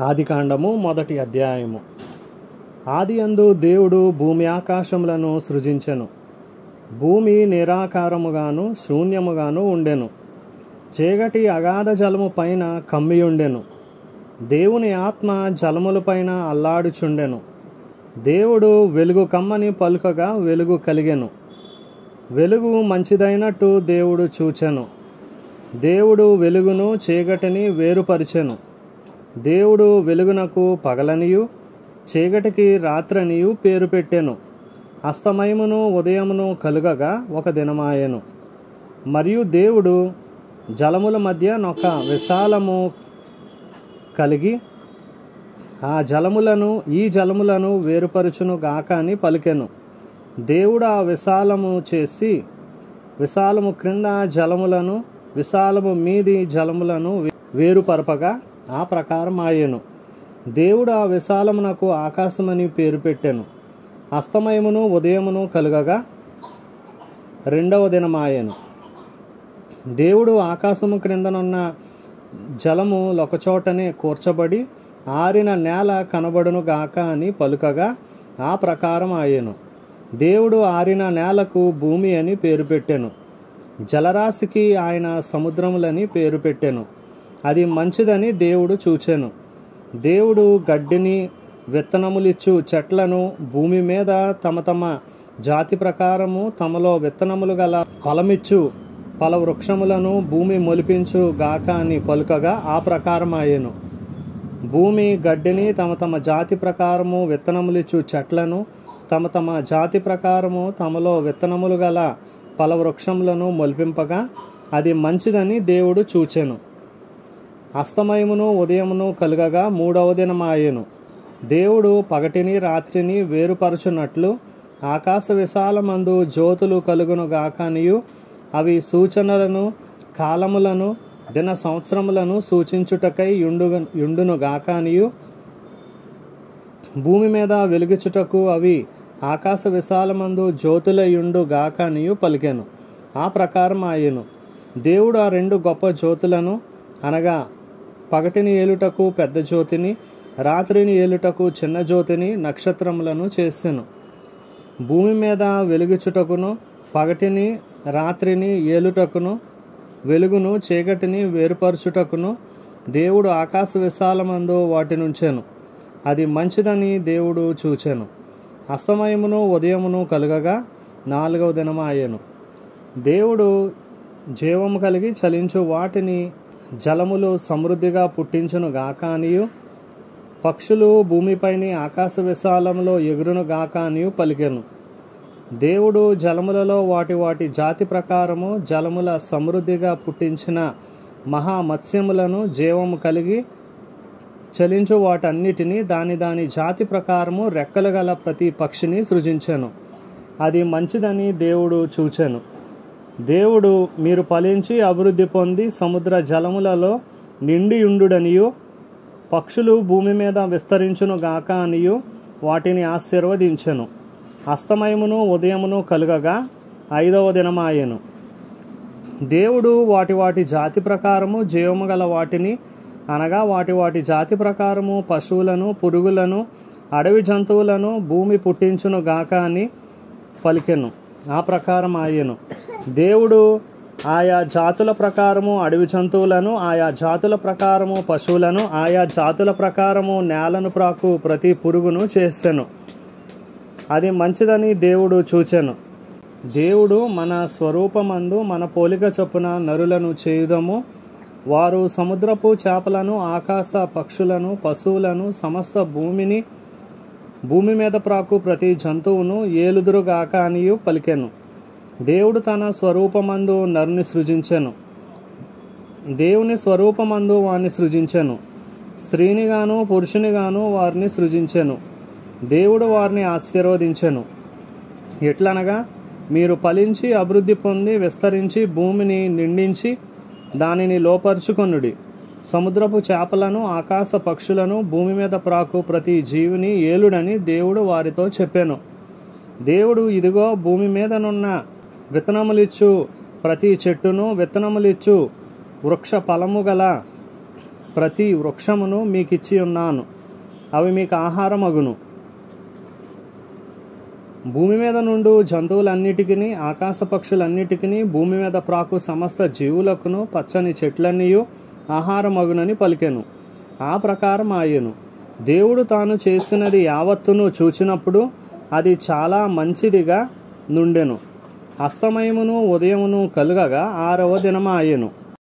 ఆదికాండము మొదటి అధ్యాయము. ఆదియందు దేవుడు భూమి ఆకాశములను సృజించెను. భూమి నిరాకారముగాను శూన్యముగాను ఉండెను. చీకటి అగాధ జలము పైన కమ్మియుండెను. దేవుని ఆత్మ జలములపైన అల్లాడుచుండెను. దేవుడు వెలుగు కమ్మని పలుకగా వెలుగు కలిగెను. వెలుగు మంచిదైనట్టు దేవుడు చూచెను. దేవుడు వెలుగును చీకటిని వేరుపరిచెను. దేవుడు వెలుగునకు పగలనియు చీకటికి రాత్రనియు పేరు పెట్టెను. అస్తమయమును ఉదయమును కలుగగా ఒక దినమాయెను. మరియు దేవుడు జలముల మధ్య నొక విశాలము కలిగి ఈ జలములను వేరుపరచును గాక అని పలికెను. దేవుడు ఆ విశాలము చేసి విశాలము క్రింద జలములను విశాలము మీది జలములను వేరుపరపగా ఆ ప్రకారం ఆయెను. దేవుడు ఆ విశాలమునకు ఆకాశమని పేరు పెట్టెను. అస్తమయమును ఉదయమును కలుగగా రెండవ దినమాయెను. దేవుడు ఆకాశము క్రిందనున్న జలము ఒకచోటనే కూర్చబడి ఆరిన నేల కనబడును గాక అని పలుకగా ఆ ప్రకారం ఆయెను. దేవుడు ఆరిన నేలకు భూమి అని పేరు పెట్టెను. జలరాశికి ఆయన సముద్రములని పేరు పెట్టెను. అది మంచిదని దేవుడు చూచెను. దేవుడు గడ్డిని విత్తనములిచ్చు చెట్లను భూమి మీద తమ తమ జాతి ప్రకారము తమలో విత్తనములు గల ఫలమిచ్చు ఫల వృక్షములను భూమి మొలిపించు గాక అని పలుకగా ఆ ప్రకారం ఆయెను. భూమి గడ్డిని తమ తమ జాతి ప్రకారము విత్తనములిచ్చు చెట్లను తమ తమ జాతి ప్రకారము తమలో విత్తనములు గల ఫల వృక్షములను మొలిపింపగా అది మంచిదని దేవుడు చూచెను. అస్తమయమును ఉదయమును కలుగగా మూడవ దినమాయెను. దేవుడు పగటిని రాత్రిని వేరుపరచున్నట్లు ఆకాశ విశాలమందు జ్యోతులు కలుగును గాకనియు అవి సూచనలను కాలములను దిన సంవత్సరములను సూచించుటకై యుండును గాకనియు భూమి మీద వెలుగుచుటకు అవి ఆకాశ విశాలమందు జ్యోతుల యుండు గాకనియు పలికెను. ఆ ప్రకారం ఆయెను. దేవుడు ఆ రెండు గొప్ప జ్యోతులను అనగా పగటిని ఏలుటకు పెద్ద జ్యోతిని రాత్రిని ఏలుటకు చిన్న జ్యోతిని నక్షత్రములను చేసెను. భూమి మీద వెలుగుచుటకును పగటిని రాత్రిని ఏలుటకును వెలుగును చీకటిని వేరుపరచుటకును దేవుడు ఆకాశ విశాలమందు వాటినుంచెను. అది మంచిదని దేవుడు చూచెను. అస్తమయమును ఉదయమును కలుగగా నాలుగవ దినమాయెను. దేవుడు జీవము కలిగి చలించు వాటిని జలములు సమృద్ధిగా పుట్టించును గాక అనియు పక్షులు భూమిపైని ఆకాశ విశాలంలో ఎగురును గాక అనియు పలికెను. దేవుడు జలములలో వాటి వాటి జాతి ప్రకారము జలముల సమృద్ధిగా పుట్టించిన మహామత్స్యములను జీవము కలిగి చలించు వాటన్నిటినీ దాని దాని జాతి ప్రకారము రెక్కలు గల ప్రతి పక్షిని సృజించెను. అది మంచిదని దేవుడు చూచెను. దేవుడు మీరు ఫలించి అభివృద్ధి పొంది సముద్ర జలములలో నిండియుండుడనియు పక్షులు భూమి మీద విస్తరించును గాక అనియు వాటిని ఆశీర్వదించెను. అస్తమయమును ఉదయమును కలుగగా ఐదవ దినమాయెను. దేవుడు వాటి వాటి జాతి ప్రకారము జీవము గల వాటిని అనగా వాటి వాటి జాతి ప్రకారము పశువులను పురుగులను అడవి జంతువులను భూమి పుట్టించును గాక అని పలికెను. ఆ ప్రకారం ఆయెను. దేవుడు ఆయా జాతుల ప్రకారము అడవి జంతువులను ఆయా జాతుల ప్రకారము పశువులను ఆయా జాతుల ప్రకారము నేలను ప్రాకు ప్రతి పురుగును చేసెను. అది మంచిదని దేవుడు చూచెను. దేవుడు మన స్వరూపమందు మన పోలిక చొప్పున నరులను చేయుదము. వారు సముద్రపు చేపలను ఆకాశ పక్షులను పశువులను సమస్త భూమి మీద ప్రాకు ప్రతి జంతువును ఏలుదురుగాక అనియు పలికెను. దేవుడు తన స్వరూపమందు నరుని సృజించెను. దేవుని స్వరూపమందు వారిని సృజించెను. స్త్రీనిగాను పురుషునిగాను వారిని సృజించెను. దేవుడు వారిని ఆశీర్వదించెను. ఎట్లనగా మీరు ఫలించి అభివృద్ధి పొంది విస్తరించి భూమిని నిండించి దానిని లోపరుచుకొనుడి. సముద్రపు చేపలను ఆకాశ పక్షులను భూమి మీద ప్రాకు ప్రతి జీవిని ఏలుడని దేవుడు వారితో చెప్పెను. దేవుడు ఇదిగో భూమి మీదనున్న విత్తనములిచ్చు ప్రతి చెట్టును విత్తనములిచ్చు వృక్ష ఫలము గల ప్రతి వృక్షమును మీకిచ్చి ఉన్నాను, అవి మీకు ఆహారమగును. భూమి మీద నుండు జంతువులన్నిటికీ, ఆకాశ పక్షులన్నిటికీ, భూమి మీద ప్రాకు సమస్త జీవులకును పచ్చని చెట్లన్నీయు ఆహారమగునని పలికెను. ఆ ప్రకారం ఆయను. దేవుడు తాను చేసినది యావత్తును చూచినప్పుడు అది చాలా మంచిదిగా నుండెను. అస్తమయమును ఉదయమును కలుగగా 6వ దినమాయెను.